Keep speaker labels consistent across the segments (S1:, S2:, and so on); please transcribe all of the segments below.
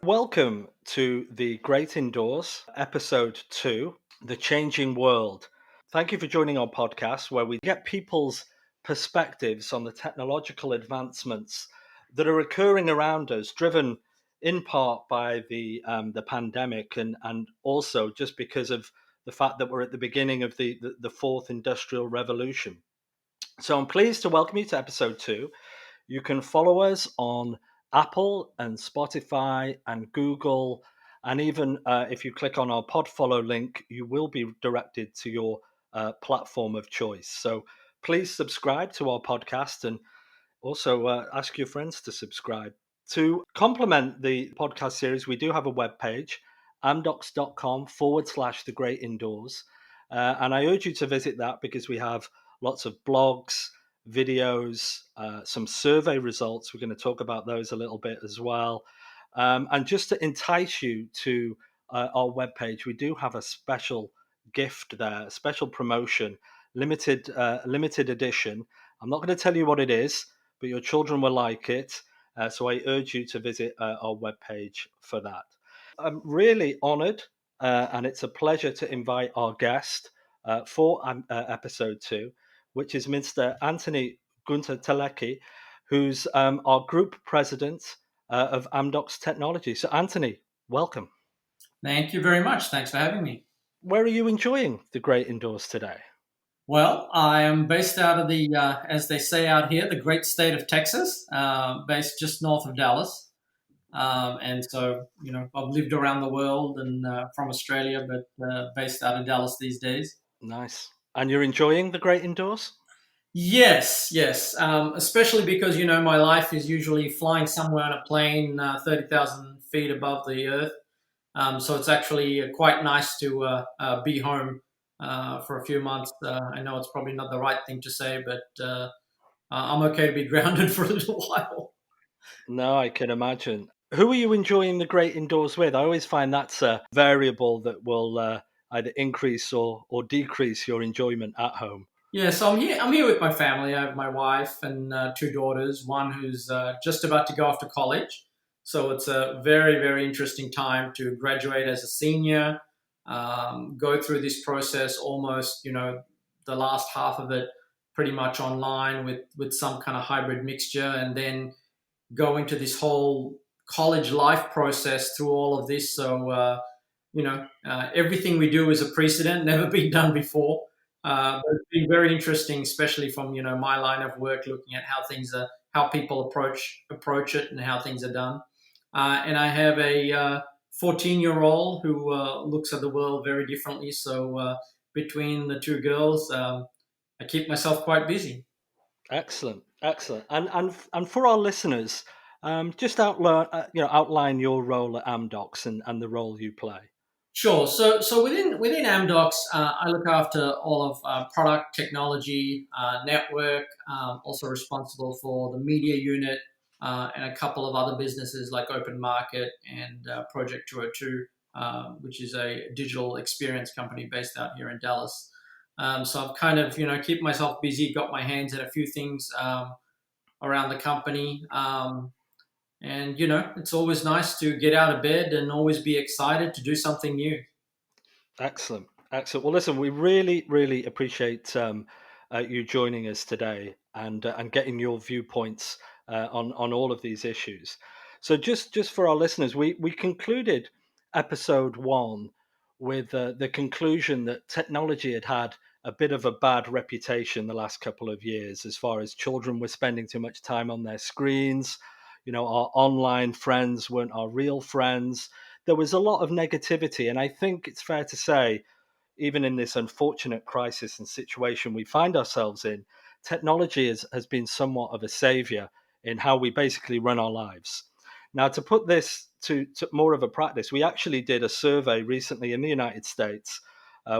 S1: Welcome to the Great Indoors, episode 2, The Changing World. Thank you for joining our podcast where we get people's perspectives on the technological advancements that are occurring around us, driven in part by the pandemic and also just because of the fact that we're at the beginning of the fourth industrial revolution. So I'm pleased to welcome you to episode 2. You can follow us on Apple and Spotify and Google. And even if you click on our pod follow link, you will be directed to your platform of choice. So please subscribe to our podcast and also ask your friends to subscribe. To complement the podcast series, we do have a webpage, amdocs.com/the great indoors. And I urge you to visit that because we have lots of blogs, videos, some survey results. We're going to talk about those a little bit as well. And just to entice you to our webpage, we do have a special gift there, a special promotion, limited edition. I'm not going to tell you what it is, but your children will like it. So I urge you to visit our webpage for that. I'm really honoured, and it's a pleasure to invite our guest for episode 2, which is Mr. Anthony Goonetilleke, who's our group president of Amdocs Technology. So, Anthony, welcome.
S2: Thank you very much. Thanks for having me.
S1: Where are you enjoying the great indoors today?
S2: Well, I am based out of as they say out here, the great state of Texas, based just north of Dallas. And so, I've lived around the world and from Australia, but based out of Dallas these days.
S1: Nice. And you're enjoying the great indoors?
S2: Yes, yes. Especially because, my life is usually flying somewhere on a plane 30,000 feet above the earth. So it's actually quite nice to be home for a few months. I know it's probably not the right thing to say, but I'm okay to be grounded for a little while.
S1: No, I can imagine. Who are you enjoying the great indoors with? I always find that's a variable that will either increase or decrease your enjoyment at home.
S2: Yeah, so I'm here. I'm here with my family. I have my wife and two daughters. One who's just about to go off to college, so it's a very, very interesting time to graduate as a senior. Go through this process almost, the last half of it pretty much online with some kind of hybrid mixture, and then go into this whole college life process through all of this. So everything we do is a precedent, never been done before. But it's been very interesting, especially from my line of work, looking at how people approach it, and how things are done. And I have a 14-year-old who looks at the world very differently. So between the two girls, I keep myself quite busy.
S1: Excellent, excellent. And for our listeners, just outline your role at Amdocs and the role you play.
S2: Sure. So within Amdocs, I look after all of product technology, network. Also responsible for the media unit and a couple of other businesses like Open Market and Project 202, which is a digital experience company based out here in Dallas. So I've kind of keep myself busy, got my hands in a few things around the company. And it's always nice to get out of bed and always be excited to do something new.
S1: Excellent, excellent. Well, listen, we really, really appreciate you joining us today and getting your viewpoints on all of these issues. So, just for our listeners, we concluded episode 1 with the conclusion that technology had a bit of a bad reputation the last couple of years, as far as children were spending too much time on their screens. Our online friends weren't our real friends. There was a lot of negativity, and I think it's fair to say, even in this unfortunate crisis and situation we find ourselves in, technology has been somewhat of a savior in how we basically run our lives. Now, to put this to more of a practice, we actually did a survey recently in the United States.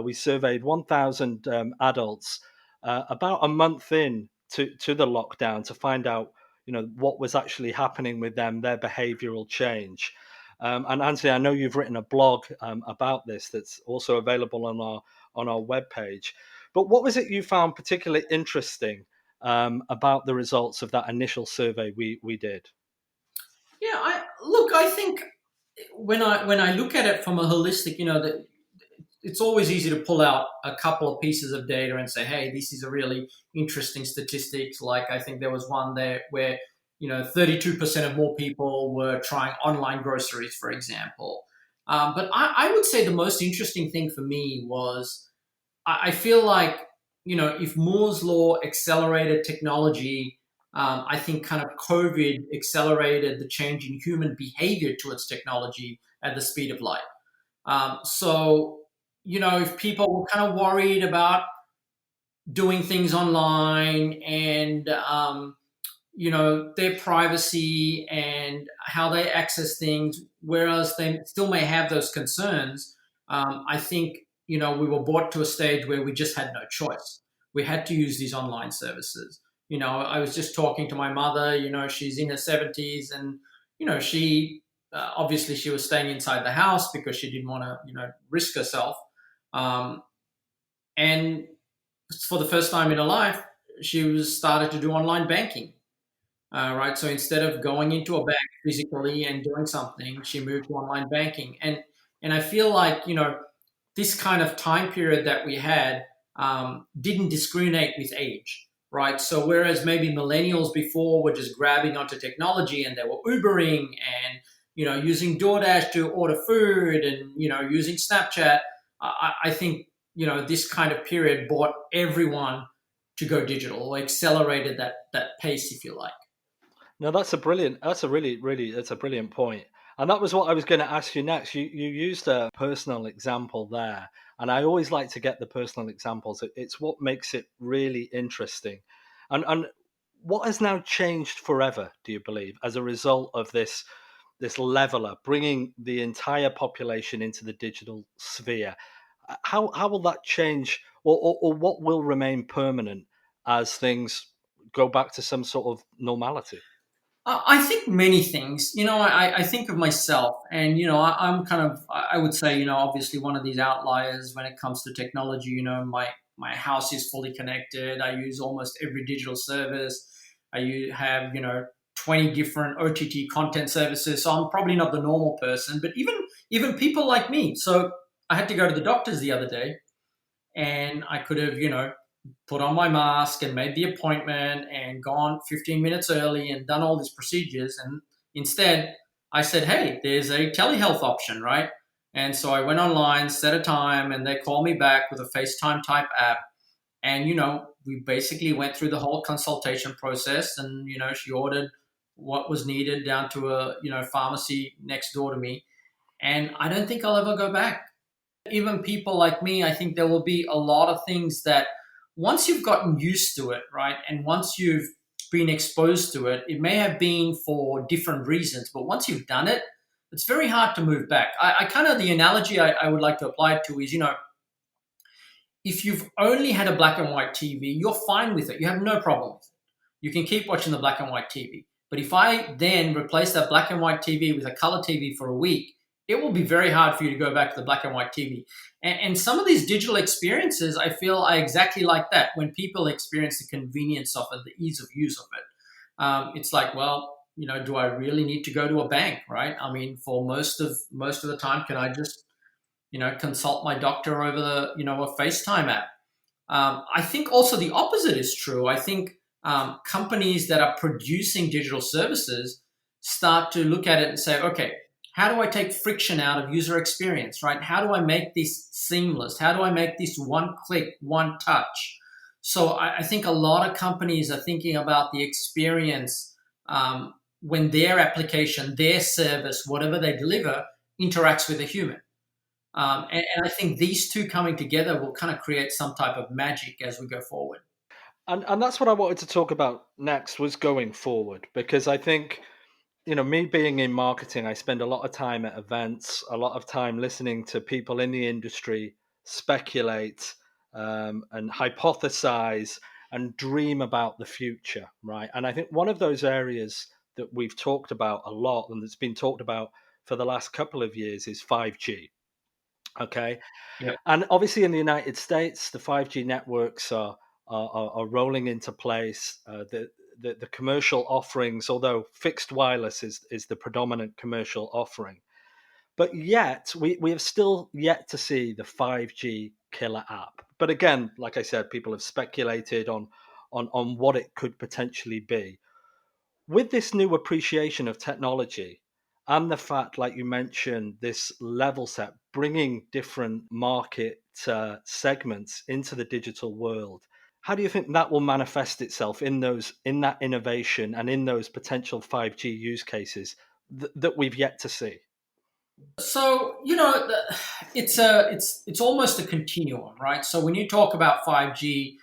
S1: We surveyed 1,000 adults about a month in to the lockdown to find out, what was actually happening with them, their behavioral change. And Anthony, I know you've written a blog about this that's also available on our webpage. But what was it you found particularly interesting about the results of that initial survey we did?
S2: Yeah, I think when I look at it from a holistic, it's always easy to pull out a couple of pieces of data and say, hey, this is a really interesting statistics. Like I think there was one there where 32% of more people were trying online groceries, for example. But I would say the most interesting thing for me was I feel like if Moore's law accelerated technology, I think kind of COVID accelerated the change in human behavior towards technology at the speed of light. So, if people were kind of worried about doing things online and, their privacy and how they access things, whereas they still may have those concerns, I think, we were brought to a stage where we just had no choice. We had to use these online services. I was just talking to my mother, she's in her 70s and, she obviously she was staying inside the house because she didn't want to, risk herself. Um, and for the first time in her life, she was started to do online banking. Right. So instead of going into a bank physically and doing something, she moved to online banking. And I feel like, this kind of time period that we had didn't discriminate with age, right? So whereas maybe millennials before were just grabbing onto technology and they were Ubering and using DoorDash to order food and using Snapchat, I think this kind of period brought everyone to go digital or accelerated that pace, if you like.
S1: No, that's a really, that's a brilliant point. And that was what I was going to ask you next. You used a personal example there, and I always like to get the personal examples. It's what makes it really interesting. And what has now changed forever, do you believe, as a result of this leveler bringing the entire population into the digital sphere? How will that change, or what will remain permanent as things go back to some sort of normality?
S2: I think many things. I think of myself, and I'm kind of, I would say, obviously one of these outliers when it comes to technology. My house is fully connected. I use almost every digital service. Have 20 different OTT content services. So I'm probably not the normal person, but even people like me. So I had to go to the doctors the other day, and I could have put on my mask and made the appointment and gone 15 minutes early and done all these procedures. And instead, I said, hey, there's a telehealth option, right? And so I went online, set a time, and they called me back with a FaceTime type app. And, we basically went through the whole consultation process. And, she ordered what was needed down to a, pharmacy next door to me. And I don't think I'll ever go back. Even people like me, I think there will be a lot of things that once you've gotten used to it, right, and once you've been exposed to it, it may have been for different reasons, but once you've done it, it's very hard to move back. I kind of, the analogy I would like to apply it to is, if you've only had a black and white TV, you're fine with it. You have no problem with it. You can keep watching the black and white TV. But if I then replace that black and white TV with a color TV for a week, it will be very hard for you to go back to the black and white TV. And some of these digital experiences, I feel, are exactly like that. When people experience the convenience of it, the ease of use of it, it's like, well, do I really need to go to a bank, right? I mean, for most of the time, can I just consult my doctor over a FaceTime app? I think also the opposite is true. I think companies that are producing digital services start to look at it and say, okay, how do I take friction out of user experience, right? How do I make this seamless? How do I make this one click, one touch? So I think a lot of companies are thinking about the experience when their application, their service, whatever they deliver, interacts with a human. And I think these two coming together will kind of create some type of magic as we go forward.
S1: And that's what I wanted to talk about next, was going forward, because I think, me being in marketing, I spend a lot of time at events, a lot of time listening to people in the industry speculate, and hypothesize and dream about the future, right? And I think one of those areas that we've talked about a lot and that's been talked about for the last couple of years is 5G. Okay.
S2: Yep.
S1: And obviously, in the United States, the 5G networks are rolling into place. The commercial offerings, although fixed wireless is the predominant commercial offering, But yet, we have still yet to see the 5G killer app. But again, like I said, people have speculated on what it could potentially be. With this new appreciation of technology and the fact, like you mentioned, this level set, bringing different market segments into the digital world, how do you think that will manifest itself in that innovation and in those potential 5G use cases that we've yet to see?
S2: So it's almost a continuum, right? So when you talk about 5G,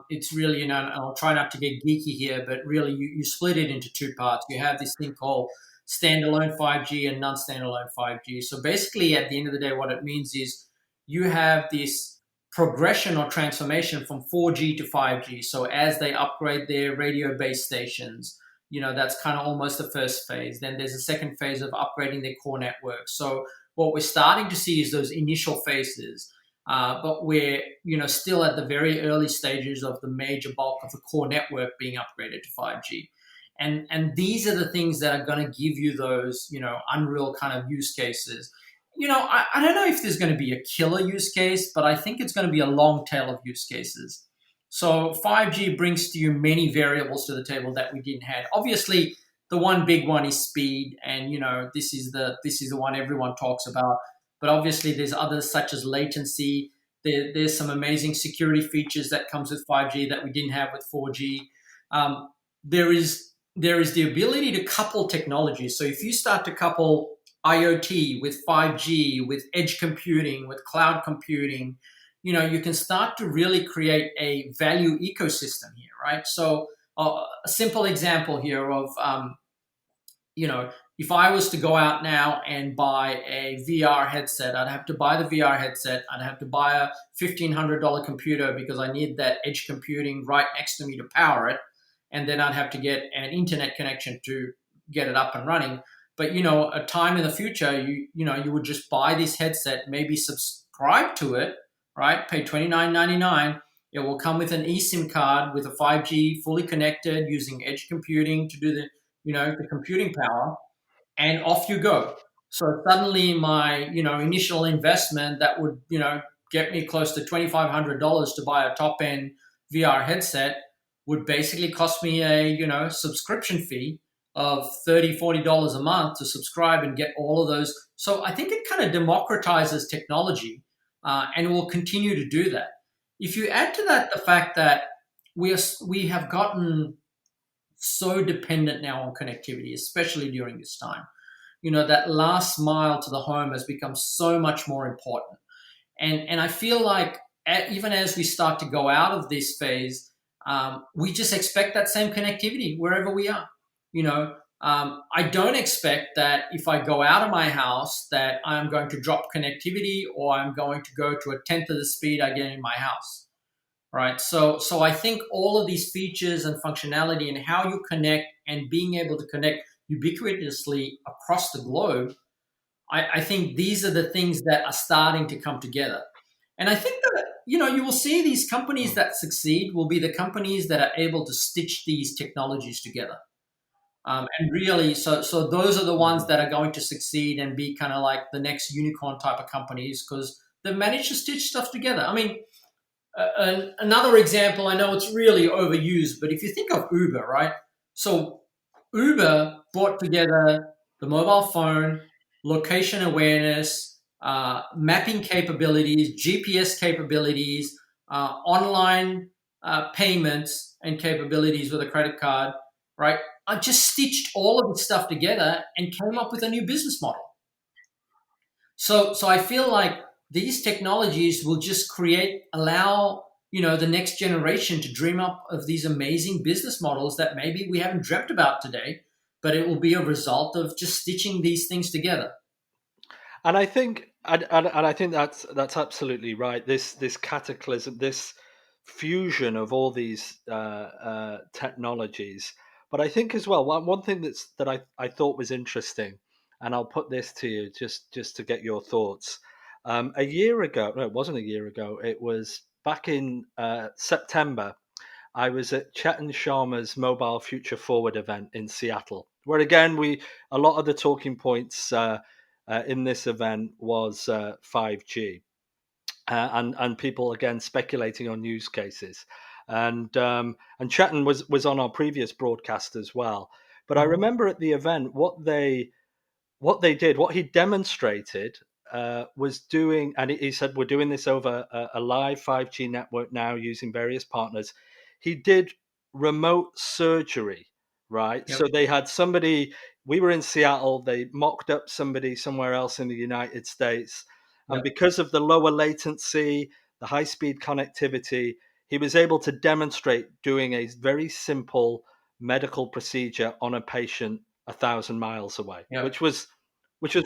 S2: it's really, and I'll try not to get geeky here, but really you split it into two parts. You have this thing called standalone 5G and non-standalone 5G. So basically, at the end of the day, what it means is you have this progression or transformation from 4G to 5G. So as they upgrade their radio base stations, that's kind of almost the first phase. Then there's a second phase of upgrading their core network. So what we're starting to see is those initial phases, but we're still at the very early stages of the major bulk of the core network being upgraded to 5G. And these are the things that are going to give you those unreal kind of use cases. I don't know if there's going to be a killer use case, but I think it's going to be a long tail of use cases. So 5G brings to you many variables to the table that we didn't have. Obviously, the one big one is speed, and this is the one everyone talks about. But obviously, there's others such as latency. There's some amazing security features that comes with 5G that we didn't have with 4G. Um, there is the ability to couple technologies. So if you start to couple IoT with 5G, with edge computing, with cloud computing, you can start to really create a value ecosystem here, right? So a simple example here of if I was to go out now and buy a VR headset, I'd have to buy the VR headset. I'd have to buy a $1,500 computer because I need that edge computing right next to me to power it. And then I'd have to get an internet connection to get it up and running. But, a time in the future, you would just buy this headset, maybe subscribe to it, right? Pay $29.99. It will come with an eSIM card with a 5G fully connected using edge computing to do the computing power, and off you go. So suddenly my, initial investment that would, get me close to $2,500 to buy a top end VR headset would basically cost me a, subscription fee of $30, $40 a month to subscribe and get all of those. So I think it kind of democratizes technology, and will continue to do that. If you add to that the fact that we have gotten so dependent now on connectivity, especially during this time. That last mile to the home has become so much more important. And I feel like even as we start to go out of this phase, we just expect that same connectivity wherever we are. I don't expect that if I go out of my house that I'm going to drop connectivity or I'm going to go to a tenth of the speed I get in my house. Right. So I think all of these features and functionality and how you connect and being able to connect ubiquitously across the globe, I think these are the things that are starting to come together. And I think that, you will see these companies that succeed will be the companies that are able to stitch these technologies together. And really, so those are the ones
S1: Mhm.
S2: that are going to succeed and be kind of like the next unicorn type of companies because they've managed to stitch stuff together. I mean, another example, I know it's really overused, but if you think of Uber, right? So Uber brought together the mobile phone, location awareness, mapping capabilities, GPS capabilities, online payments and capabilities with a credit card, right? I just stitched all of this stuff together and came up with a new business model. So I feel like these technologies will just allow the next generation to dream up of these amazing business models that maybe we haven't dreamt about today, but it will be a result of just stitching these things together.
S1: And I think, and I think that's absolutely right. This cataclysm, this fusion of all these technologies. But I think as well, one thing that I thought was interesting, and I'll put this to you just to get your thoughts. A year ago, no, it wasn't a year ago. It was back in September. I was at Chetan Sharma's Mobile Future Forward event in Seattle, where again a lot of the talking points in this event was 5G, and people again speculating on use cases, and Chetton was on our previous broadcast as well. But I
S2: Mhm.
S1: remember at the event what they did, what he demonstrated was doing, and he said, "We're doing this over a live 5G network now using various partners." He did remote surgery, right?
S2: Yep.
S1: So they had somebody, we were in Seattle, they mocked up somebody somewhere else in the United States. And
S2: Yep.
S1: because of the lower latency, the high speed connectivity, he was able to demonstrate doing a very simple medical procedure on a patient 1,000 miles away,
S2: Yep.
S1: which was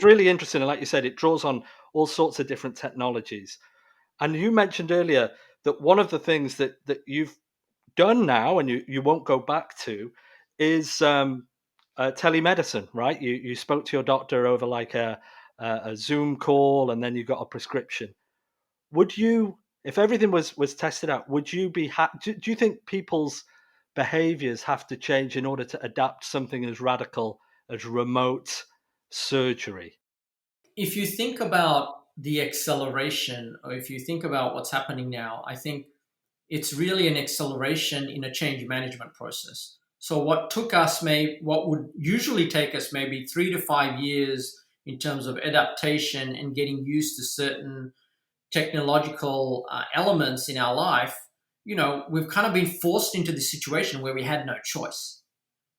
S1: really interesting. And like you said, it draws on all sorts of different technologies. And you mentioned earlier that one of the things that you've done now, and you won't go back to, is telemedicine, right? You spoke to your doctor over like a Zoom call, and then you got a prescription. Would you, if everything was tested out, would you be do you think people's behaviors have to change in order to adapt something as radical as remote surgery?
S2: If you think about the acceleration, or if you think about what's happening now, I think it's really an acceleration in a change management process. So what would usually take us maybe 3 to 5 years in terms of adaptation and getting used to certain technological elements in our life, we've kind of been forced into this situation where we had no choice,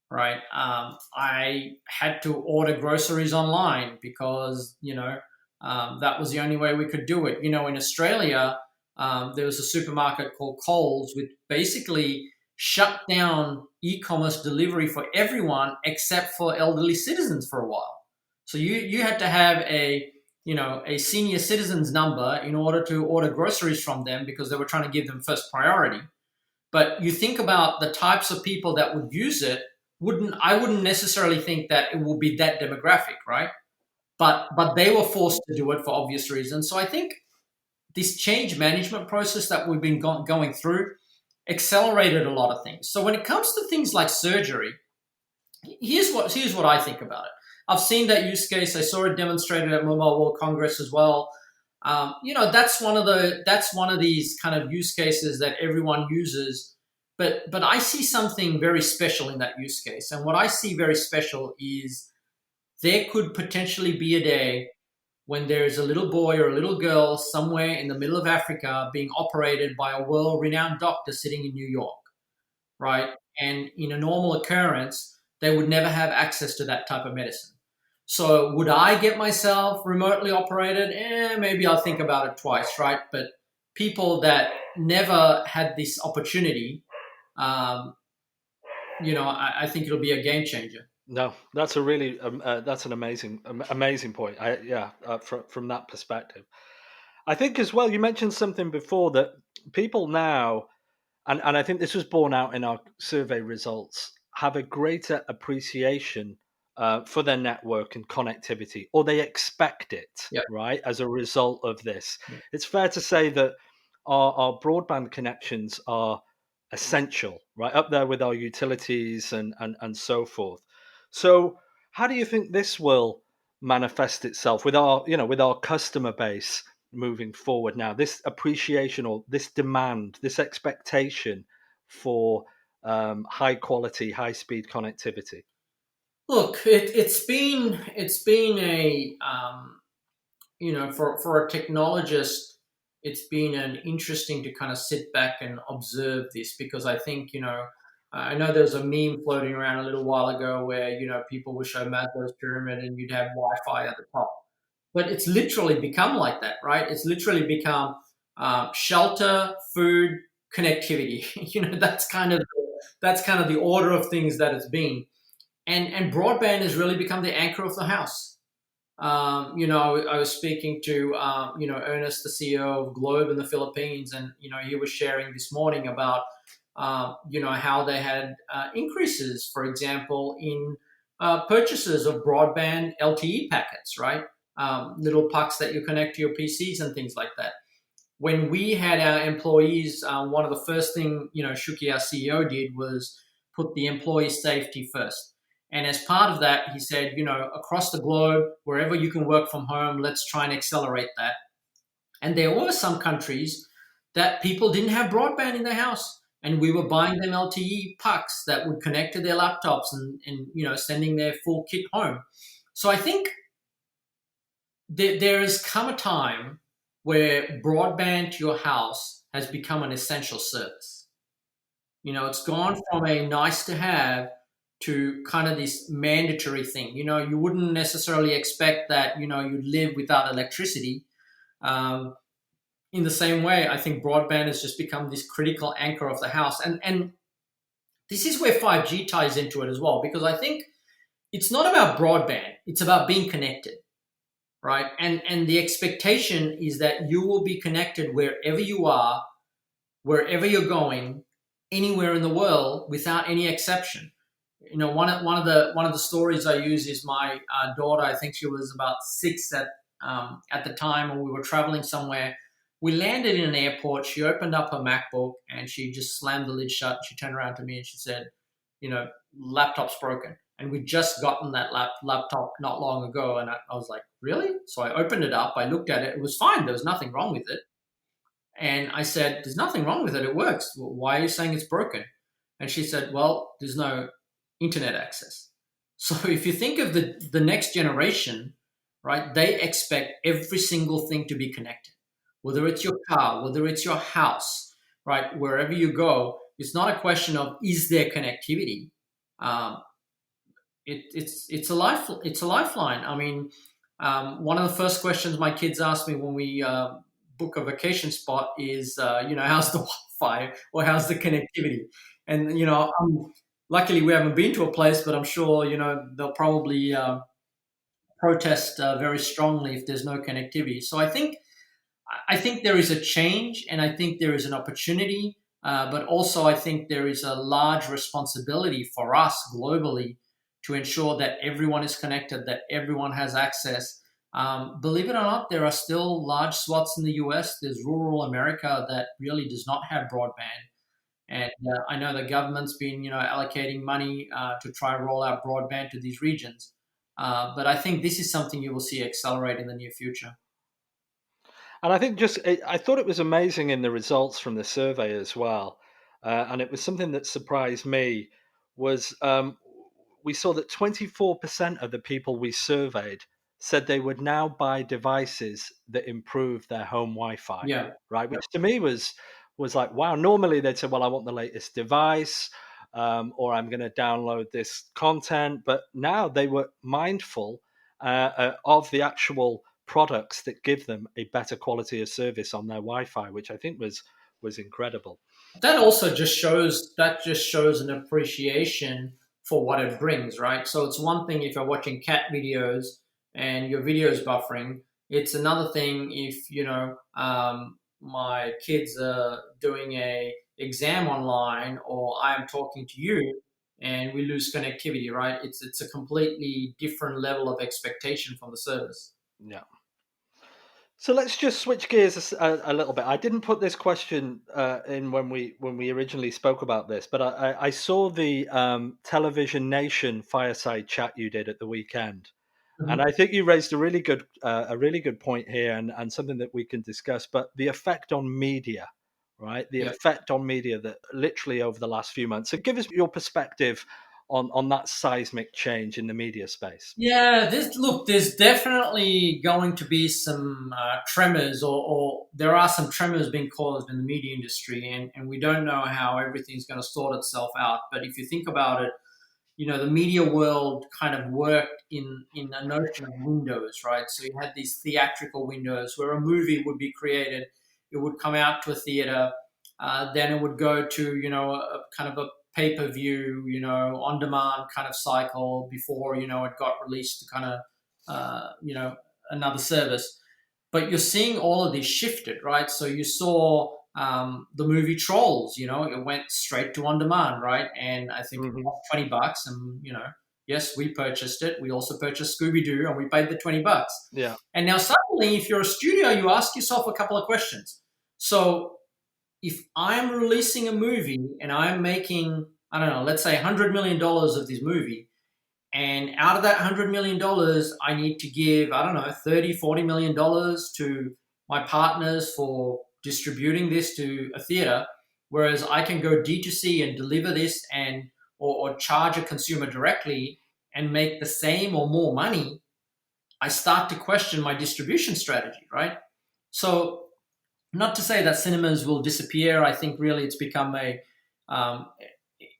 S2: right? I had to order groceries online because that was the only way we could do it. In Australia, there was a supermarket called Coles, which basically shut down e-commerce delivery for everyone except for elderly citizens for a while. So you had to have a senior citizens number in order to order groceries from them because they were trying to give them first priority. But you think about the types of people that would use it, wouldn't necessarily think that it will be that demographic, right? But they were forced to do it for obvious reasons. So I think this change management process that we've been going through accelerated a lot of things. So when it comes to things like surgery, here's what I think about it. I've seen that use case. I saw it demonstrated at Mobile World Congress as well. That's one of these kind of use cases that everyone uses, but I see something very special in that use case. And what I see very special is there could potentially be a day when there is a little boy or a little girl somewhere in the middle of Africa being operated by a world-renowned doctor sitting in New York, right? And in a normal occurrence, they would never have access to that type of medicine. So would I get myself remotely operated? Maybe I'll think about it twice, right? But people that never had this opportunity, um, I think it'll be a game changer.
S1: No, that's a really that's an amazing point. Yeah, from that perspective, I think as well. You mentioned something before that people now, and I think this was borne out in our survey results, have a greater appreciation for their network and connectivity, or they expect it,
S2: Yep.
S1: right, as a result of this.
S2: Yep.
S1: It's fair to say that our broadband connections are essential, right, up there with our utilities and so forth. So, how do you think this will manifest itself with our customer base moving forward now, this appreciation or this demand, this expectation for high quality, high speed connectivity?
S2: Look, it's been a for a technologist, it's been an interesting to kind of sit back and observe this because I think I know there was a meme floating around a little while ago where people would show Maslow's pyramid and you'd have Wi-Fi at the top, but it's literally become like that, right? It's literally become shelter, food, connectivity. That's kind of the order of things that it's been, and broadband has really become the anchor of the house. I was speaking to Ernest, the CEO of Globe in the Philippines, and he was sharing this morning about how they had increases, for example, in purchases of broadband LTE packets, right? Little pucks that you connect to your PCs and things like that. When we had our employees, one of the first thing Shuki, our CEO, did was put the employee safety first. And as part of that, he said, across the globe, wherever you can work from home, let's try and accelerate that. And there were some countries that people didn't have broadband in their house. And we were buying them LTE pucks that would connect to their laptops and sending their full kit home. So I think there has come a time where broadband to your house has become an essential service. It's gone from a nice to have to kind of this mandatory thing. You wouldn't necessarily expect that, you'd live without electricity. In the same way, I think broadband has just become this critical anchor of the house. And this is where 5G ties into it as well, because I think it's not about broadband, it's about being connected, right? And the expectation is that you will be connected wherever you are, wherever you're going, anywhere in the world, without any exception. One of the stories I use is my daughter. I think she was about 6 at the time, when we were traveling somewhere. We landed in an airport. She opened up her MacBook and she just slammed the lid shut. She turned around to me and she said, laptop's broken. And we'd just gotten that laptop not long ago. And I was like, really? So I opened it up. I looked at it. It was fine. There was nothing wrong with it. And I said, there's nothing wrong with it. It works. Well, why are you saying it's broken? And she said, well, there's no internet access. So if you think of the next generation, right, they expect every single thing to be connected, whether it's your car, whether it's your house, right, wherever you go. It's not a question of is there connectivity. It's a lifeline. I mean, one of the first questions my kids ask me when we book a vacation spot is, how's the Wi-Fi or how's the connectivity? And luckily we haven't been to a place, but I'm sure they'll probably protest very strongly if there's no connectivity. So I think there is a change, and I think there is an opportunity, but also I think there is a large responsibility for us globally to ensure that everyone is connected, that everyone has access. Believe it or not, there are still large swaths in the US. There's rural America that really does not have broadband. And I know the government's been, allocating money to try and roll out broadband to these regions. But I think this is something you will see accelerate in the near future.
S1: And I think I thought it was amazing in the results from the survey as well, and it was something that surprised me was we saw that 24% of the people we surveyed said they would now buy devices that improve their home Wi-Fi,
S2: Yeah.
S1: right? Which to me was like, wow. Normally they'd say, well, I want the latest device, or I'm going to download this content, but now they were mindful of the actual products that give them a better quality of service on their Wi-Fi, which I think was incredible.
S2: That just shows an appreciation for what it brings, right? So it's one thing if you're watching cat videos and your video is buffering. It's another thing if my kids are doing a exam online, or I am talking to you and we lose connectivity, right? It's a completely different level of expectation from the service.
S1: Yeah. So let's just switch gears a little bit. I didn't put this question in when we originally spoke about this, but I saw the Television Nation fireside chat you did at the weekend, and
S2: Mhm.
S1: I think you raised a really good point here, and something that we can discuss. But the effect on media, right? The
S2: Yeah.
S1: effect on media that literally over the last few months. So give us your perspective on that seismic change in the media space.
S2: Yeah, there's definitely going to be some tremors, or there are some tremors being caused in the media industry, and we don't know how everything's going to sort itself out. But if you think about it, the media world kind of worked in a notion of windows, right? So you had these theatrical windows where a movie would be created, it would come out to a theater, then it would go to a kind of a pay per view, on demand kind of cycle before it got released to kind of another service. But you're seeing all of these shifted, right? So you saw the movie Trolls. It went straight to on demand, right? And I think it
S1: Hmm.
S2: cost $20, and yes, we purchased it. We also purchased Scooby Doo, and we paid the $20.
S1: Yeah.
S2: And now suddenly, if you're a studio, you ask yourself a couple of questions. So if I'm releasing a movie and I'm making, I don't know, let's say $100 million of this movie, And out of that $100 million, I need to give, I don't know, 30, $40 million to my partners for distributing this to a theater. Whereas I can go D2C and deliver this and or charge a consumer directly and make the same or more money. I start to question my distribution strategy, right? So, not to say that cinemas will disappear. I think really um,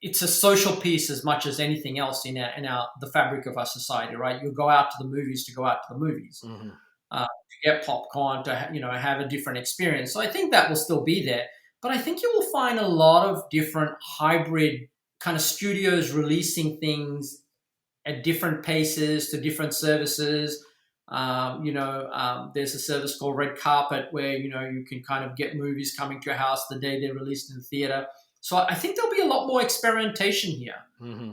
S2: it's a social piece as much as anything else in our the fabric of our society, right? You go out to the movies to go out to the movies,
S1: Hmm.
S2: to get popcorn, to have a different experience. So I think that will still be there, but I think you will find a lot of different hybrid kind of studios releasing things at different paces to different services. There's a service called Red Carpet where you can kind of get movies coming to your house the day they're released in the theater. So I think there'll be a lot more experimentation here.
S1: Hmm.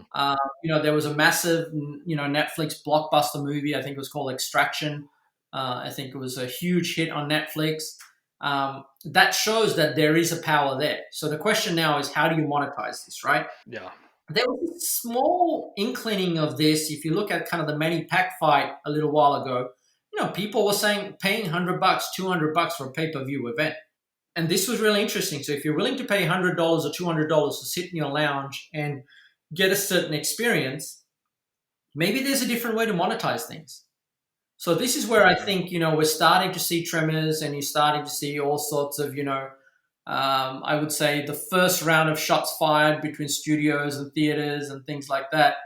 S2: There was a massive, Netflix blockbuster movie. I think it was called Extraction. I think it was a huge hit on Netflix. That shows that there is a power there. So the question now is, how do you monetize this, right?
S1: Yeah.
S2: There was a small inclining of this. If you look at kind of the Manny Pack fight a little while ago, people were saying paying $100, $200 for a pay per view event. And this was really interesting. So if you're willing to pay $100 or $200 to sit in your lounge and get a certain experience, maybe there's a different way to monetize things. So this is where I think we're starting to see tremors, and you're starting to see all sorts of I would say the first round of shots fired between studios and theaters and things like that.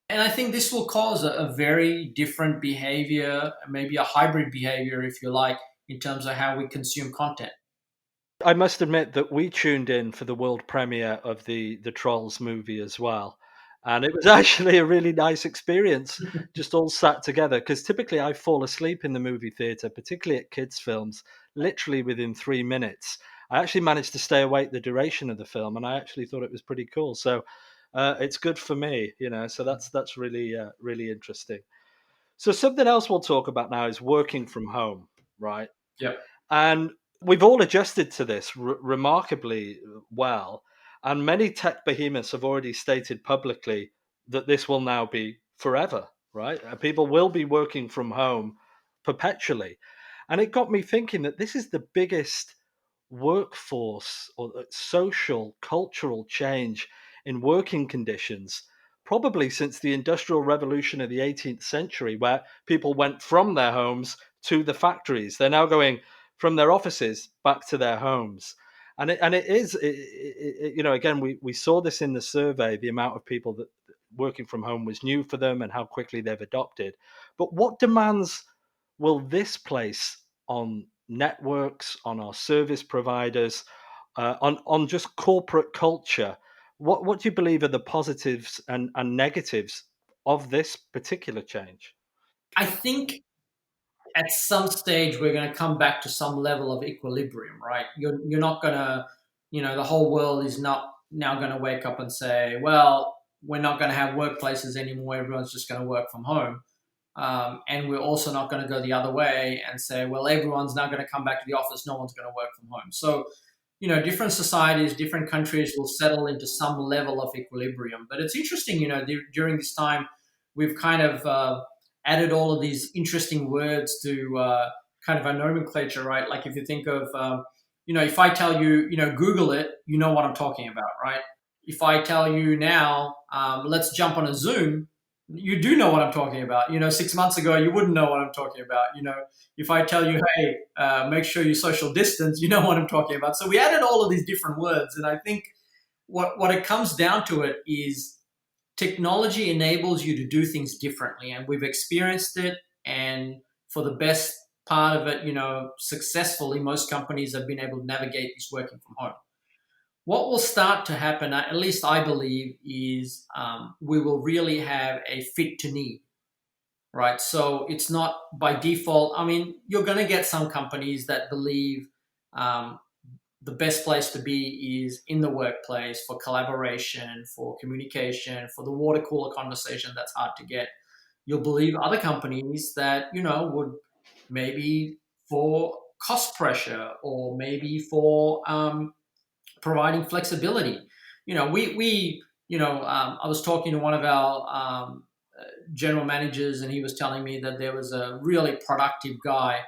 S2: And I think this will cause a very different behavior, maybe a hybrid behavior, if you like, in terms of how we consume content.
S1: I must admit that we tuned in for the world premiere of the Trolls movie as well, and it was actually a really nice experience, just all sat together. Because typically I fall asleep in the movie theater, particularly at kids' films, literally within 3 minutes. I actually managed to stay awake the duration of the film, and I actually thought it was pretty cool. So it's good for me, So that's really really interesting. So something else we'll talk about now is working from home, right?
S2: Yep.
S1: And we've all adjusted to this remarkably well. And many tech behemoths have already stated publicly that this will now be forever, right? People will be working from home perpetually. And it got me thinking that this is the biggest workforce or social, cultural change in working conditions, probably since the Industrial Revolution of the 18th century, where people went from their homes to the factories. They're now going from their offices back to their homes. And it is, again, we saw this in the survey, the amount of people that working from home was new for them and how quickly they've adopted. But what demands will this place on networks, on our service providers, on just corporate culture? What do you believe are the positives and negatives of this particular change?
S2: I think at some stage we're going to come back to some level of equilibrium, right? You're not going to, the whole world is not now going to wake up and say, well, we're not going to have workplaces anymore. Everyone's just going to work from home. And we're also not going to go the other way and say, well, everyone's now going to come back to the office. No one's going to work from home. So, different societies, different countries will settle into some level of equilibrium. But it's interesting, during this time, we've kind of added all of these interesting words to kind of our nomenclature, right? Like if you think of, if I tell you, Google it, you know what I'm talking about, right? If I tell you now, let's jump on a Zoom, you do know what I'm talking about. 6 months ago, you wouldn't know what I'm talking about. If I tell you, hey, make sure you social distance, you know what I'm talking about. So we added all of these different words. And I think what it comes down to it is technology enables you to do things differently. And we've experienced it. And for the best part of it, successfully, most companies have been able to navigate this working from home. What will start to happen, at least I believe, is we will really have a fit to need, right? So it's not by default. I mean, you're going to get some companies that believe um, the best place to be is in the workplace for collaboration, for communication, for the water cooler conversation that's hard to get. You'll believe other companies that, would maybe for cost pressure or maybe for providing flexibility. I was talking to one of our general managers, and he was telling me that there was a really productive guy,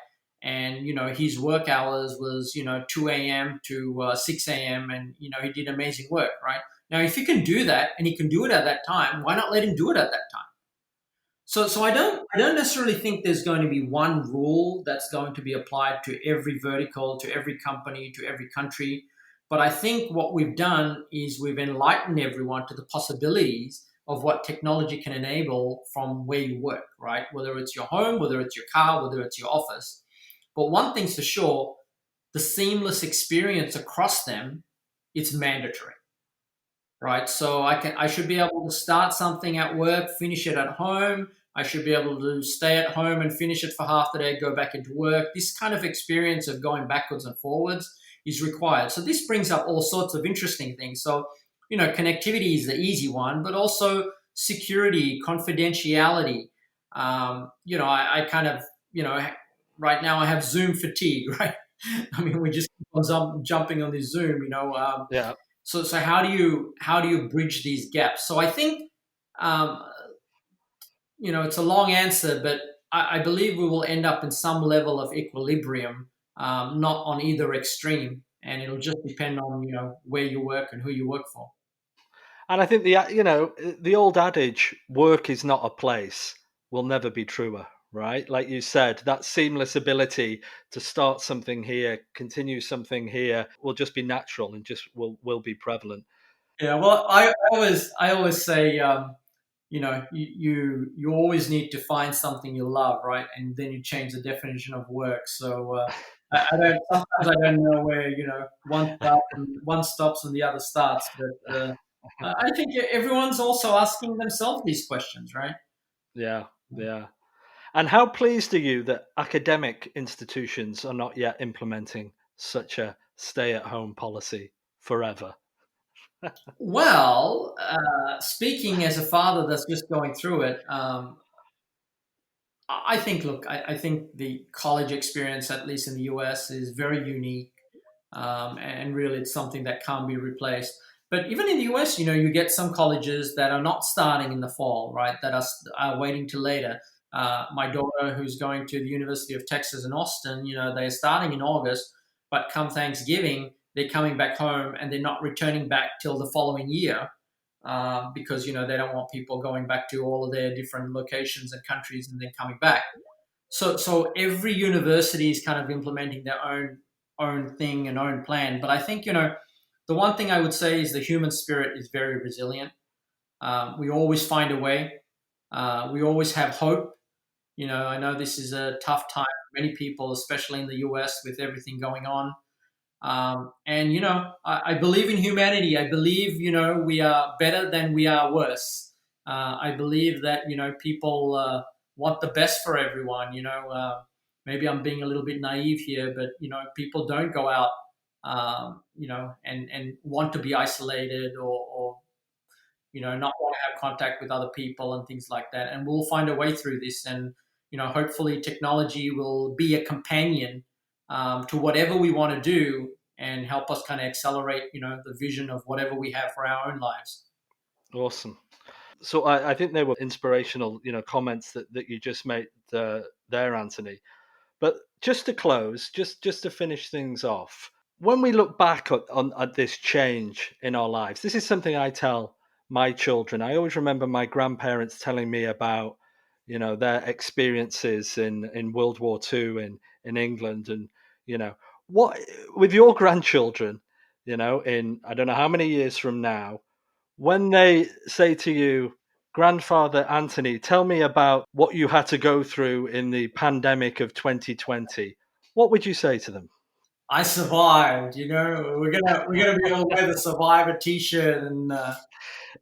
S2: and his work hours was 2 a.m. to 6 a.m., and he did amazing work. Right now, if he can do that and he can do it at that time, why not let him do it at that time? So I don't necessarily think there's going to be one rule that's going to be applied to every vertical, to every company, to every country. But I think what we've done is we've enlightened everyone to the possibilities of what technology can enable from where you work, right? Whether it's your home, whether it's your car, whether it's your office. But one thing's for sure, the seamless experience across them, it's mandatory, right? So I should be able to start something at work, finish it at home. I should be able to stay at home and finish it for half the day, go back into work. This kind of experience of going backwards and forwards is required. So this brings up all sorts of interesting things. So, connectivity is the easy one, but also security, confidentiality. I kind of, right now I have Zoom fatigue, right? I mean, we just keep on jumping on this Zoom,
S1: Yeah.
S2: so how do you bridge these gaps? So I think um, it's a long answer, but I believe we will end up in some level of equilibrium, not on either extreme, and it'll just depend on where you work and who you work for.
S1: And I think the old adage, "Work is not a place," will never be truer, right? Like you said, that seamless ability to start something here, continue something here, will just be natural and just will be prevalent.
S2: Yeah, well, I always say, you always need to find something you love, right? And then you change the definition of work. So I don't sometimes I don't know where one stops and the other starts, but I think everyone's also asking themselves these questions, right?
S1: Yeah, yeah. And how pleased are you that academic institutions are not yet implementing such a stay-at-home policy forever?
S2: Well, speaking as a father that's just going through it, I think, look, I think the college experience, at least in the US, is very unique. And really it's something that can't be replaced. But even in the US, you get some colleges that are not starting in the fall, right? That are waiting till later. My daughter, who's going to the University of Texas in Austin, they're starting in August, but come Thanksgiving, they're coming back home and they're not returning back till the following year, because they don't want people going back to all of their different locations and countries and then coming back. So every university is kind of implementing their own thing and own plan. But I think the one thing I would say is the human spirit is very resilient. We always find a way. We always have hope. I know this is a tough time for many people, especially in the US with everything going on. And I believe in humanity. I believe we are better than we are worse. I believe that people want the best for everyone. Maybe I'm being a little bit naive here, but people don't go out, and want to be isolated, or not want to have contact with other people and things like that. And we'll find a way through this. And hopefully, technology will be a companion to whatever we want to do and help us kind of accelerate, the vision of whatever we have for our own lives.
S1: Awesome. So I think they were inspirational, comments that you just made there, Anthony. But just to close, just to finish things off, when we look back at this change in our lives, this is something I tell my children. I always remember my grandparents telling me about, their experiences in World War II in England, and what with your grandchildren, in I don't know how many years from now, when they say to you, "Grandfather Anthony, tell me about what you had to go through in the pandemic of 2020," what would you say to them?
S2: I survived. We're gonna be able to wear the Survivor T-shirt and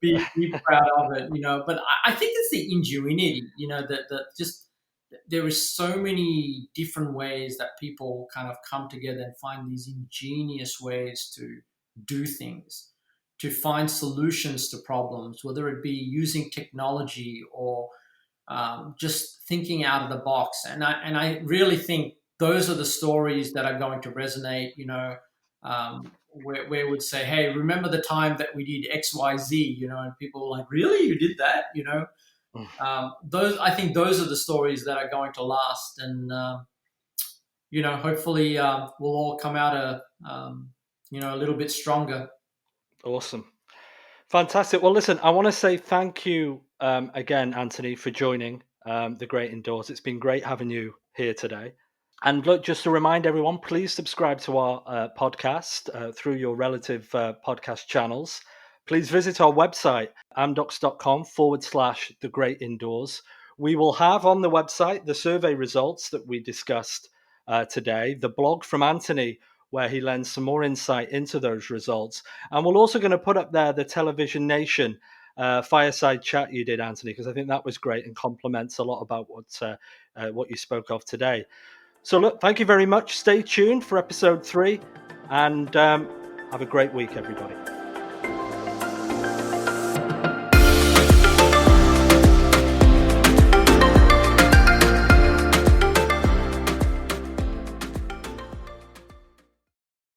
S2: be proud of it. But I think it's the ingenuity. That just there is so many different ways that people kind of come together and find these ingenious ways to do things, to find solutions to problems, whether it be using technology or just thinking out of the box. And I really think those are the stories that are going to resonate. Where would say, "Hey, remember the time that we did X, Y, Z?" And people are like, "Really, you did that?"
S1: Mm.
S2: Those, I think, those are the stories that are going to last, and hopefully, we'll all come out a little bit stronger.
S1: Awesome. Fantastic. Well, listen, I want to say thank you again, Anthony, for joining the Great Indoors. It's been great having you here today. And look, just to remind everyone, please subscribe to our podcast through your relative podcast channels. Please visit our website, amdocs.com/the great indoors. We will have on the website the survey results that we discussed today, the blog from Anthony, where he lends some more insight into those results. And we're also going to put up there the Television Nation fireside chat you did, Anthony, because I think that was great and complements a lot about what you spoke of today. So, look, thank you very much. Stay tuned for episode 3 and have a great week, everybody.